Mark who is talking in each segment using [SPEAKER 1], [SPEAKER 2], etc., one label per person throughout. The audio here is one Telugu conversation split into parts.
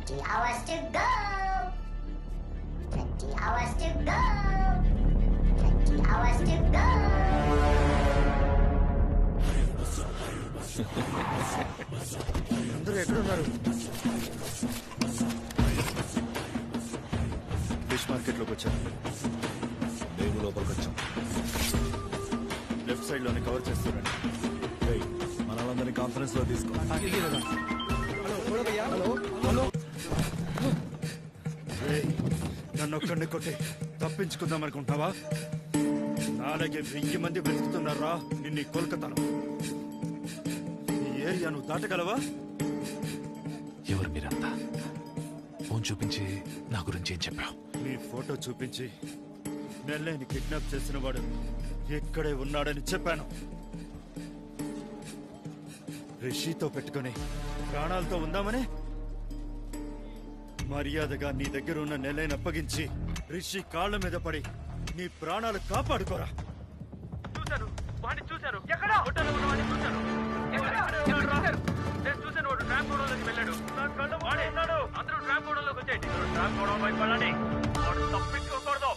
[SPEAKER 1] 20 hours to go. 20 hours to go. 20 hours to go.
[SPEAKER 2] అందరూ ఎక్కడున్నారు? ఫిష్ మార్కెట్ లోకి వచ్చాను.
[SPEAKER 3] మేము లోపలికి వచ్చాం.
[SPEAKER 2] లెఫ్ట్ సైడ్ లోనే కవర్ చేస్తున్నాను.
[SPEAKER 3] మనలందరినీ కాన్ఫరెన్స్ లో తీసుకో.
[SPEAKER 2] నన్ను ఒక్కడిని కొట్టి తప్పించుకుందాం అనుకుంటున్నావా? నాలాగే 1000 మంది వెతుకుతున్నారా నిన్ను ఈ కోల్కతాలో. ఈ ఏరియా నువ్వు దాటగలవా?
[SPEAKER 4] ఎవరు మీరంతా? ఫోన్ చూపించి నా గురించి ఏం చెప్పావు?
[SPEAKER 2] నీ ఫోటో చూపించి నెల్లేని కిడ్నాప్ చేసిన వాడు ఎక్కడే ఉన్నాడని చెప్పాను. రిషితో పెట్టుకుని ప్రాణాలతో ఉందామని మర్యాదగా నీ దగ్గర ఉన్న నెలైన అప్పగించి రిషి కాళ్ళ మీద పడి నీ ప్రాణాలు కాపాడుకోరా.
[SPEAKER 5] చూశాను, వాడిని చూశాను. ఎక్కడ హోటల్లో ఉన్నవాడిని చూశాను. నేను చూశాను, వాడు ట్రాప్ గోడంలోకి వెళ్ళాడు. వాడే ఉన్నాడు. అందరూ ట్రాప్ గోడంలోకి వచ్చేయండి. ట్రాప్ గోడం వైపు వెళ్ళండి. వాడు తప్పించుకోకూడదు.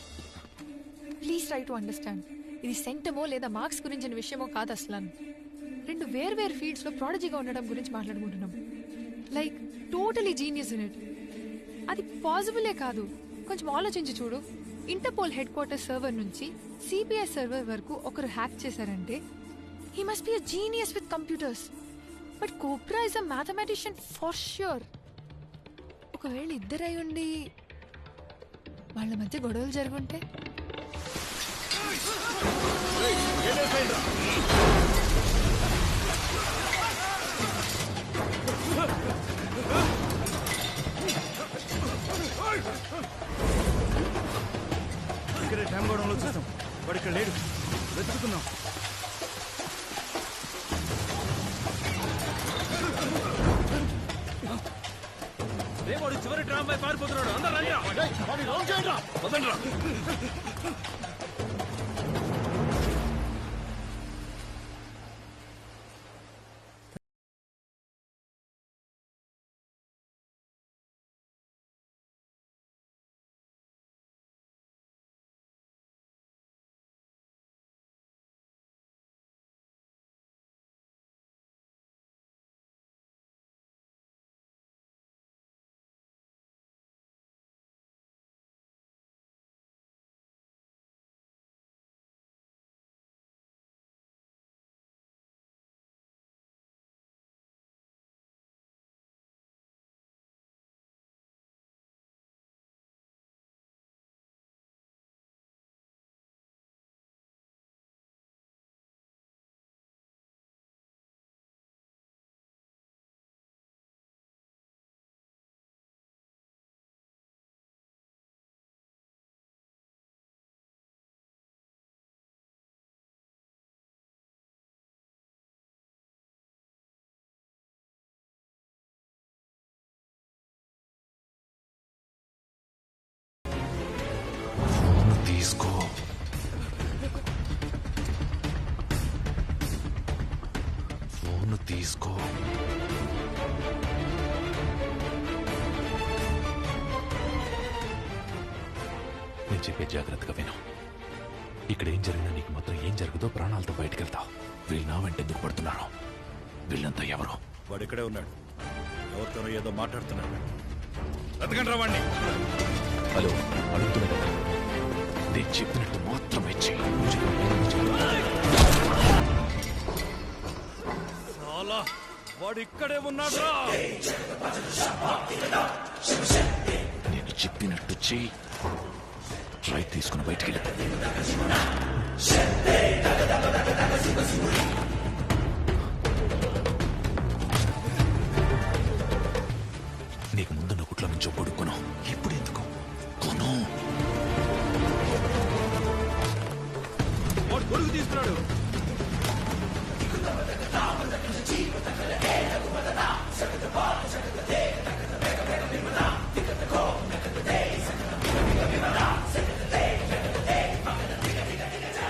[SPEAKER 6] Please try to understand. ఇది సెంటమో లేదా మార్క్స్ గురించిన విషయమో కాదు అసలు. రెండు వేర్వేరు ఫీల్డ్స్ లో ప్రాడజీగా ఉండడం గురించి మాట్లాడుకుంటున్నాం. Like totally genius in it. అది పాసిబులే కాదు. కొంచెం ఆలోచించి చూడు. ఇంటర్పోల్ హెడ్ క్వార్టర్ సర్వర్ నుంచి సిబిఐ సర్వర్ వరకు ఒకరు హ్యాక్ చేశారంటే he must be a genius with computers. But cobra is a mathematician for sure. ఒకవేళ ఇద్దరై ఉండి వాళ్ళ మధ్య గొడవలు జరుగుంటే?
[SPEAKER 2] ఇక్కడే డ్యామ్ గోడంలో చూసాం. వాడు ఇక్కడ లేడు. వెతుకుతున్నాం.
[SPEAKER 5] వాడు చివరి డ్రామ్ పై పారిపోతున్నాడు. అందరూ
[SPEAKER 4] తీసుకో. ఫోన్ తీసుకో. నేను చెప్పే జాగ్రత్తగా విను. ఇక్కడ ఏం జరిగినా నీకు మొత్తం ఏం జరుగుతో ప్రాణాలతో బయటకు వెళ్తావు. వీళ్ళు నా వెంట ఎందుకు పడుతున్నారు? వీళ్ళంతా ఎవరు?
[SPEAKER 3] వాడు ఇక్కడే ఉన్నాడు. ఎవరితోనో ఏదో మాట్లాడుతున్నాడు. వెతకండి రా వాడిని.
[SPEAKER 4] హలో, అడుగుతున్నా కదా. నేను చెప్పినట్టు మాత్రమే చెయ్యి.
[SPEAKER 3] చాలా వాడు ఇక్కడే ఉన్నాడు.
[SPEAKER 4] నేను చెప్పినట్టు చెయ్యి. రైట్ తీసుకుని బయటికి వెళ్ళి. నీకు ముందున్న కుట్ల నుంచి పడుకును. ఇప్పుడు ఎందుకు కొను?
[SPEAKER 3] వాడు గొడుగు తీసుకున్నాడు.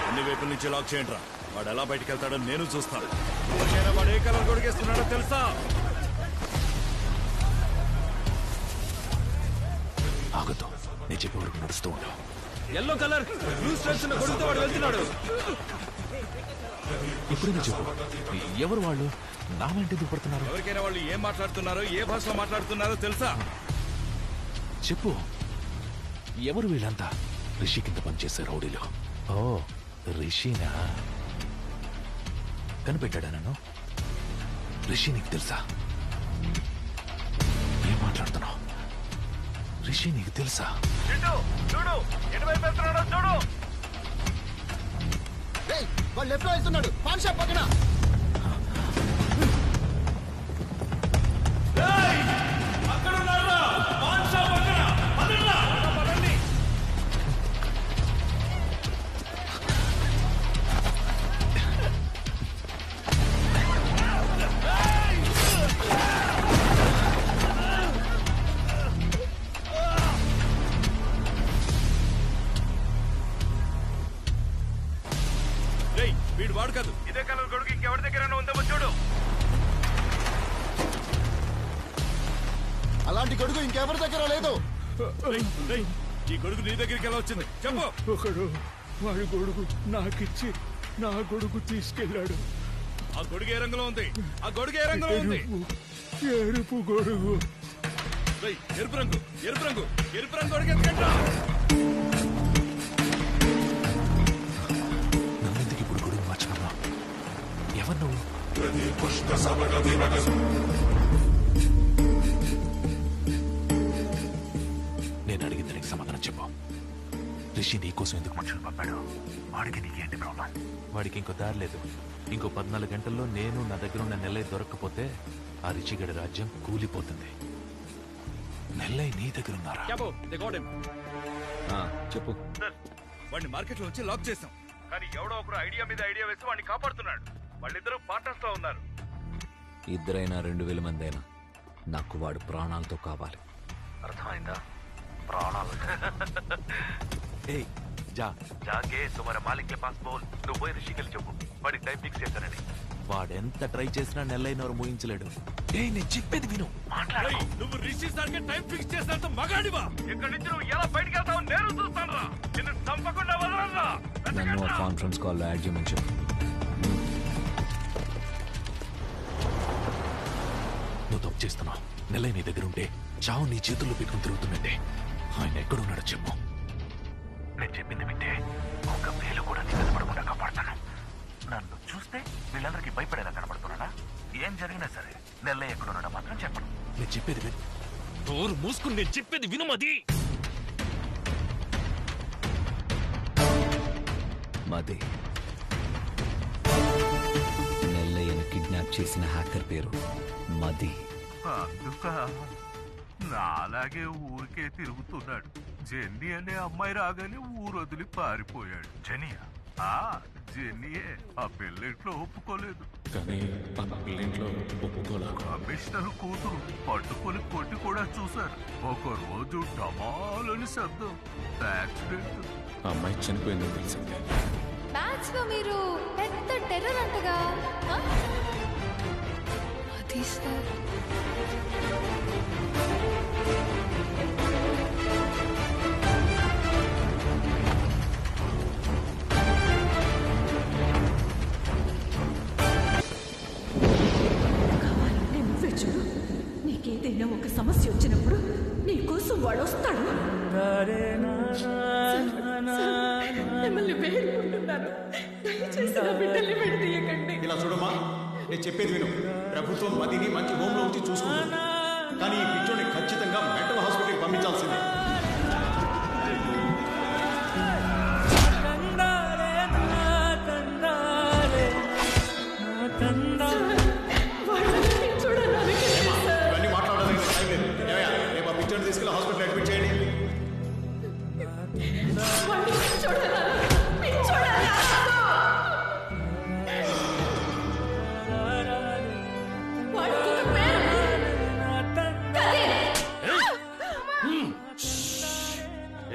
[SPEAKER 3] అన్ని వైపుల నుంచి లాక్ చేయండి రా. వాడు ఎలా బయటికి వెళ్తాడో నేను చూస్తాను. వాడు ఏ కలర్ గొడిగేస్తున్నాడో తెలుసా?
[SPEAKER 4] నేను చెప్పే వరకు నడుస్తూ ఉంటావు.
[SPEAKER 3] ఎల్లో కలర్ బ్లూ స్ట్రైప్స్ ఉన్న కొడుకుతో వాడు వెళ్తున్నాడు.
[SPEAKER 4] ఇప్పుడైనా చెప్పు, ఎవరు వాళ్ళు? నా వెంట ఎందుకు పడుతున్నారు?
[SPEAKER 3] ఎవరికైనా వాళ్ళు ఏం మాట్లాడుతున్నారో, ఏ భాషలో మాట్లాడుతున్నారో తెలుసా?
[SPEAKER 4] చెప్పు, ఎవరు వీళ్ళంతా? రిషి కింద పనిచేసే రౌడీలో. ఓ రిషినా? కనిపెట్టాడా నన్ను? రిషి నీకు తెలుసా? ఏం మాట్లాడుతున్నావు? రిషి నీకు తెలుసా?
[SPEAKER 5] చూడు ఎటువైపు వెళ్తున్నాడో చూడు.
[SPEAKER 2] వాళ్ళు లెఫ్ట్ లో వెళ్తున్నాడు, పాన్ షాప్ పక్కన.
[SPEAKER 3] వీడు వాడు కాదు.
[SPEAKER 5] ఇదే కలర్ గొడుగు ఇంకెవరి దగ్గర ఉందేమో చూడు.
[SPEAKER 2] అలాంటి గొడుగు ఇంకెవరి దగ్గర లేదు.
[SPEAKER 3] ఈ గొడుగు నీ దగ్గరికి ఎలా వచ్చింది చెప్పు.
[SPEAKER 2] ఒకడు వాడి గొడుగు నాకిచ్చి నా గొడుగు తీసుకెళ్ళాడు.
[SPEAKER 3] ఆ గొడుగు ఏ రంగులో ఉంది? ఆ గొడుగు ఏ రంగులో ఉంది?
[SPEAKER 2] ఎరుపు గొడుగు.
[SPEAKER 3] ఎరుపు రంగు, ఎరుపు రంగు, ఎరుపు రంగు గొడుగు ఎందుకంటా?
[SPEAKER 4] నన్నెందుకు ఇప్పుడు గొడుగు మార్చుకున్నా? ఎవరు నువ్వు? నేను అడిగింది నీకు సమాధానం చెప్పు. రిషి నీకోసం ఎందుకు మనుషులు పంపాడు? వాడికి నీకేంటి ప్రాబ్లం? వాడికి ఇంకో దారి లేదు. ఇంకో 14 గంటల్లో నేను నా దగ్గర ఉన్న నెల్లై దొరక్కపోతే ఆ రిషిగడి రాజ్యం కూలిపోతుంది. నెల్లై నీ దగ్గర ఉన్నారా?
[SPEAKER 3] చెప్పు. వాడిని మార్కెట్ లోంచి లాక్ చేసాం,
[SPEAKER 5] కానీ ఎవడో ఒకరు ఐడియా మీద ఐడియా వేసి వాడిని కాపాడుతున్నాడు. వాళ్ళిద్దరూ పార్ట్నర్స్ లో ఉన్నారు.
[SPEAKER 7] ఇద్దరైనా 2000 మంది అయినా నాకు వాడు ప్రాణాలతో కావాలి.
[SPEAKER 4] అర్థమైందా? ప్రాణాలు. ఏయ్ జాగే తుమారా మాలిక్ కే పాస్ బోల్. నువ్వు పోయి రిషికెళ్ళి చెప్పు వాడికి టైం ఫిక్స్ చేశానని. వాడెంత ట్రై చేసినా నెల్లైనవరు మూయించలేడు. ఏయ్ నేను చెప్పేది విను, మాట్లాడు.
[SPEAKER 3] నువ్వు రిషి సార్కి టైం ఫిక్స్ చేసినంత మగాడివా?
[SPEAKER 5] ఇక్కడి నుంచి నువ్వు ఎలా బయటికి వెళ్తావు నేను చూస్తాను రా. నిన్ను చంపకుండా వదలరా.
[SPEAKER 7] నన్ను ఆ కాన్ఫరెన్స్ కాల్లో యాడ్ చేయమని చెప్పు.
[SPEAKER 4] నువ్వు తప్పు చేస్తున్నావు. నెల్లై నీ దగ్గర ఉంటే చావు నీ చేతుల్లో పెట్టుకుని తిరుగుతున్నట్టే. ఆయన ఎక్కడున్నాడో చెప్పు. నేను చెప్పింది వింటే ఒక వేలు కూడా నీ కనపడకుండా కాపాడతాను. నన్ను చూస్తే వీళ్ళందరికీ భయపడేలా కనపడుతున్నానా? ఏం జరిగినా సరే నెల్లై ఎక్కడున్నాడో మాత్రం చెప్పను. నేను చెప్పేది విను. డోర్ మూసుకుని నేను చెప్పేది వినుమది.
[SPEAKER 7] మది నెల్లయ్యను కిడ్నాప్ చేసిన హ్యాకర్ పేరు మది.
[SPEAKER 8] నాలాగే ఊరికే తిరుగుతున్నాడు. జెన్నీ అనే అమ్మాయి రాగానే ఊరొదిలి పారిపోయాడు.
[SPEAKER 4] జనియా?
[SPEAKER 8] జెన్నీయే. ఆ పెళ్ళింట్లో ఒప్పుకోలేదు.
[SPEAKER 4] కానీ పెళ్ళింట్లో ఒప్పుకోలేదు.
[SPEAKER 8] కమిషనర్ కూతురు పట్టుకొని కొట్టి కూడా చూశారు. ఒక రోజు డమాలని శబ్దం. యాక్సిడెంట్.
[SPEAKER 4] అమ్మాయి చనిపోయిందని తెలిసిందే.
[SPEAKER 6] మ్యాథ్స్ లో మీరు పెద్ద టెర్రర్ అంటగా. అది సార్
[SPEAKER 9] నువ్వే చూడు. నీకేదైనా ఒక సమస్య వచ్చినప్పుడు నీకోసం వాడు వస్తాడు. మిమ్మల్ని వేడుకుంటున్నాను, దయచేసి నా బిడ్డల్ని విడదీయకండి.
[SPEAKER 10] ఇలా చూడమ్మా, నేను చెప్పేది విను. ప్రభుత్వం మదిని మంచి హోమ్ లో ఉంచి చూసుకుంటుంది, కానీ ఈ పిచ్చోని ఖచ్చితంగా మెంటల్ హాస్పిటల్కి పంపించాల్సిందే. ఇవన్నీ మాట్లాడడానికి టైం లేదు. ఏమయ్యా, రేపు ఆ పిచ్చోని తీసుకెళ్ళి హాస్పిటల్ అడ్మిట్ చేయండి.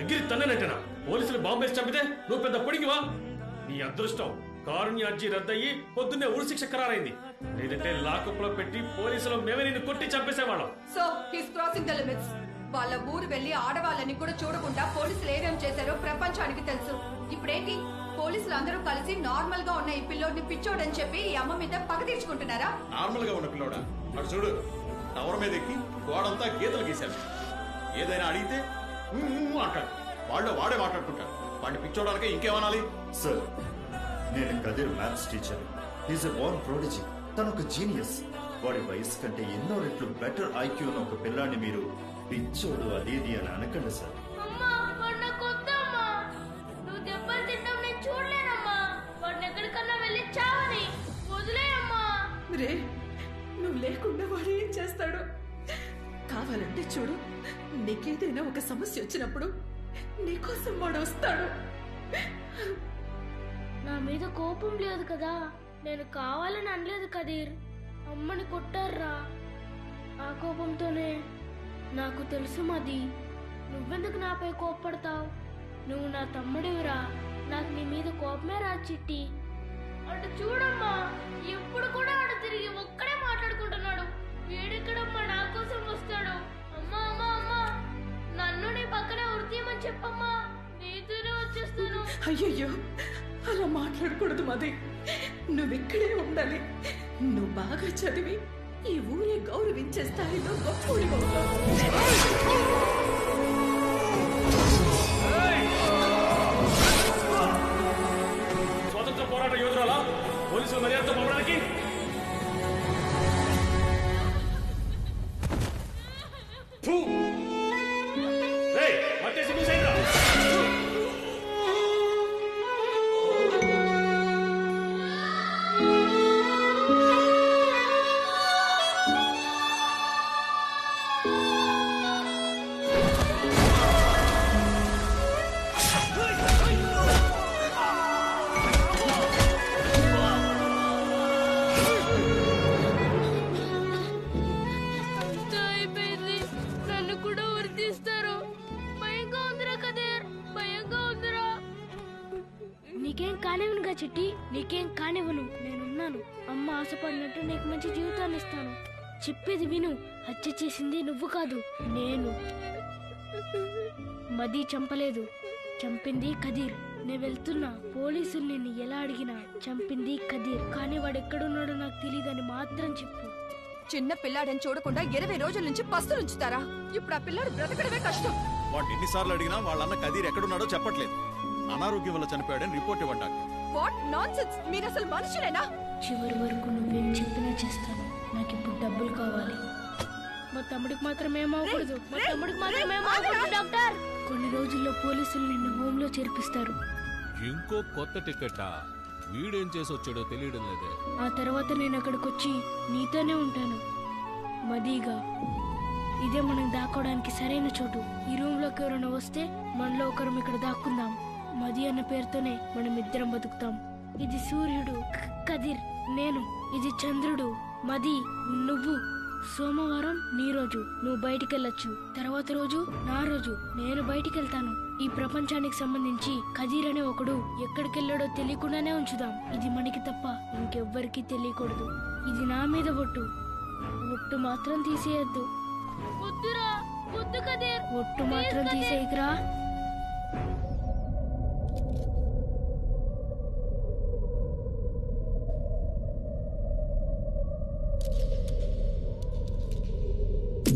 [SPEAKER 5] ఎగిరి తన్ననట్టనా? పోలీసులు బాంబేసి చంపితే నువ్వు పెద్ద పొడిగివా? నీ అదృష్టం కారుణ్య అర్జీ రద్దయ్యి పొద్దున్నే ఉరి శిక్ష ఖరారైంది. లేదంటే లాకప్ లో పెట్టి పోలీసులు మేమే నిన్ను కొట్టి చంపేసేవాళ్ళం.
[SPEAKER 9] So he's crossing the limits. వాళ్ళ ఊరు వెళ్లి ఆడవాళ్ళని కూడా చూడకుండా పోలీసులు ఏమేం చేశారో ప్రపంచానికి తెలుసు. ఇప్పుడేంటి పోలీసులు అందరూ కలిసి నార్మల్ గా ఉన్న ఈ పిల్లోడిని పిచ్చోడని చెప్పి ఈ అమ్మ మీద పగ తీర్చుకుంటున్నారా?
[SPEAKER 10] నార్మల్ గా ఉన్న పిల్లోడా? అటు చూడు, టవర్ మీద ఎక్కి గోడంతా గీతలు గీశాడు. ఏదైనా అడిగితే అంటాడు. వాళ్ళు వాడే మాట్లాడుకుంటాడు. వాడిని పిచ్చోడానికే ఇంకేమనాలి?
[SPEAKER 2] సార్, నేను Kadir maths teacher. Is a Born ప్రోడిజీ. తను ఒక జీనియస్. వాడి వయసు కంటే ఎన్నో రెట్లు బెటర్ ఐక్యూ ఉన్న ఒక పిల్లాన్ని మీరు పిచ్చోడు అది ఇది అని అనకండి సార్.
[SPEAKER 9] రే, నువ్వు లేకుండా వాడు ఏం చేస్తాడు? కావాలంటే చూడు, నీకేదైనా ఒక సమస్య వచ్చినప్పుడు నీకోసం వాడు వస్తాడు.
[SPEAKER 11] నా మీద కోపం లేదు కదా, నేను కావాలని అనలేదు కదీర్. అమ్మని కొట్టారా, ఆ కోపంతోనే. నాకు తెలుసు మది, నువ్వెందుకు నాపై కోప్పడతావు? నువ్వు నా తమ్ముడివిరా, నాకు నీ మీద కోపమే రా చిట్టి. అటు చూడమ్మా, ఎప్పుడు కూడా అటు తిరిగి ఒక్కడే మాట్లాడుకుంటున్నాడు. వీడెక్కడమ్మా నా కోసం వస్తాడు? అమ్మా అమ్మా అమ్మా, నన్ను నీ పక్కనే ఉరితీయమని చెప్పమ్మా, నీతోనే వచ్చేస్తాను.
[SPEAKER 9] అయ్యయ్యో, అలా మాట్లాడకూడదు మది. నువ్విక్కడే ఉండాలి. నువ్వు బాగా చదివి ఈ ఊరే గౌరవించే స్థాయిలో గొప్పడిగా ఉన్నావు.
[SPEAKER 5] స్వాతంత్ర పోరాట యోధురాలా పోలీసులు మర్యాదతో పంపడానికి?
[SPEAKER 11] నీకేం కానివ్వనుగా చిట్టి, నీకేం కానివ్వను. నేనున్నాను. అమ్మ ఆశపడినట్టు నీకు మంచి జీవితాన్ని ఇస్తాను. చెప్పేది విను. హత్య చేసింది నువ్వు కాదు, నేను. మది చంపలేదు, చంపింది కదీర్. నేను వెళ్తున్నా. పోలీసులు నిన్ను ఎలా అడిగినా చంపింది కదీర్. కానీ వాడు ఎక్కడున్నాడో నాకు తెలియదని మాత్రం చెప్పు.
[SPEAKER 9] చిన్న పిల్లాడని చూడకుండా 20 రోజుల నుంచి పస్తులుంచుతారా? ఇప్పుడు ఆ పిల్లాడు బ్రతకడమే కష్టం.
[SPEAKER 10] వాడిని ఎన్నిసార్లు అడిగినా వాళ్ళన్న కదీర్ ఎక్కడున్నాడో చెప్పట్లేదు. అనారోగ్యం వల్ల చనిపోయాడని రిపోర్ట్ ఇవ్వండి.
[SPEAKER 9] What nonsense! మీరు అసలు మనుషులేనా?
[SPEAKER 11] చివరి వరకు నువ్వేం చెప్పినా చేస్తాను. నాకు ఇప్పుడు డబ్బులు కావాలి. మా తమ్ముడికి మాత్రం ఏమవకూడదు. మా తమ్ముడికి మాత్రం ఏమవకూడదు డాక్టర్. కొన్ని రోజుల్లో పోలీసులు నిన్ను హోమ్ లో చేర్పిస్తారు.
[SPEAKER 4] ఇంకో కొత్త టికెట్టా? వీడేం చేసి వచ్చాడో తెలియడం లేదే.
[SPEAKER 11] ఆ తర్వాత నేను అక్కడికి వచ్చి నీతోనే ఉంటాను మదీగా. ఇదే మనం దాక్కోవడానికి సరైన చోటు. ఈ రూమ్ లోకి ఎవరైనా వస్తే మనలో ఒకరం ఇక్కడ దాక్కుందాం. మది అన్న పేరుతోనే మనం ఇద్దరం బతుకుతాం. ఇది సూర్యుడు కదీర్, నేను. ఇది చంద్రుడు మది, నువ్వు. సోమవారం నీ రోజు, నువ్వు బయటికెళ్ళొచ్చు. తర్వాత రోజు నా రోజు, నేను బయటికెళ్తాను. ఈ ప్రపంచానికి సంబంధించి కదీర్ అనే ఒకడు ఎక్కడికెళ్ళాడో తెలియకుండానే ఉంచుదాం. ఇది మనకి తప్ప ఇంకెవ్వరికి తెలియకూడదు. ఇది నా మీద ఒట్టు. ఒట్టు మాత్రం తీసేయద్దు. ఒట్టు మాత్రం తీసేయకురా.